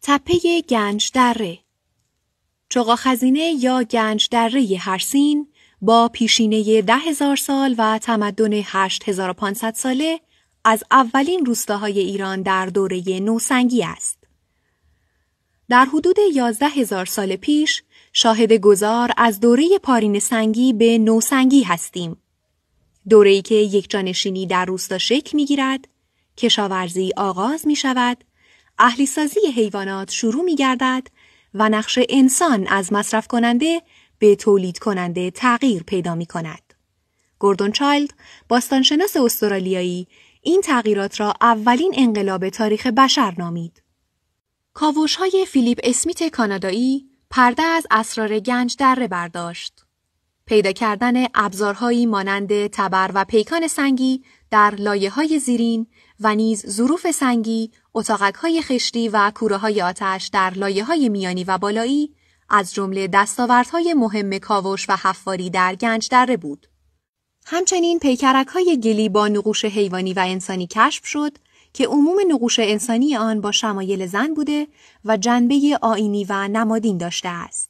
تپه گنج دره. چغاخزینه یا گنج دره هرسین با پیشینه 10,000 سال و تمدن 8,500 ساله از اولین روستاهای ایران در دوره نوسنگی است. در حدود 11,000 سال پیش شاهد گذار از دوره پارین سنگی به نوسنگی هستیم. دوره‌ای که یکجانشینی در روستا شکل می‌گیرد، کشاورزی آغاز می‌شود، اهلیسازی حیوانات شروع می‌گردد و نقش انسان از مصرف کننده به تولید کننده تغییر پیدا می‌کند. گوردون چایلد، باستانشناس استرالیایی، این تغییرات را اولین انقلاب تاریخ بشر نامید. کاوش‌های فیلیپ اسمیت کانادایی پرده از اسرار گنج دره برداشت. پیدا کردن ابزارهایی مانند تبر و پیکان سنگی در لایه‌های زیرین و نیز ظروف سنگی، اتاقک‌های خشتی و کوره‌های آتش در لایه‌های میانی و بالایی از جمله دستاوردهای مهم کاوش و حفاری در گنج دره بود. همچنین پیکرک‌های گلی با نقوش حیوانی و انسانی کشف شد که عموم نقوش انسانی آن با شمایل زن بوده و جنبه آیینی و نمادین داشته است.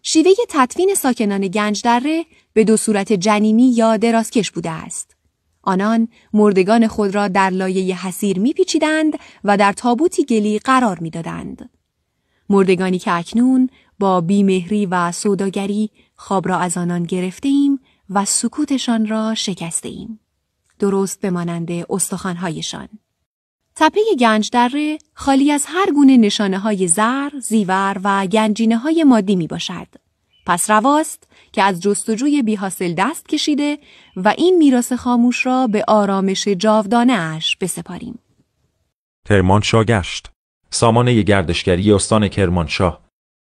شیوه تدفین ساکنان گنج دره به دو صورت جنینی یا درازکش بوده است. آنان مردگان خود را در لایه حصیر می‌پیچیدند و در تابوتی گلی قرار می‌دادند. مردگانی که اکنون با بیمهری و سوداگری خواب را از آنان گرفته‌ایم و سکوتشان را شکسته‌ایم. درست بمانند استخوان‌هایشان. تپه گنج دره خالی از هر گونه نشانه‌های زر، زیور و گنجینه‌های مادی میباشد. پس رواست که از جستجوی بی‌حاصل دست کشیده و این میراث خاموش را به آرامش جاودانه اش بسپاریم. کرمانشاه گشت. سامانه گردشگری استان کرمانشاه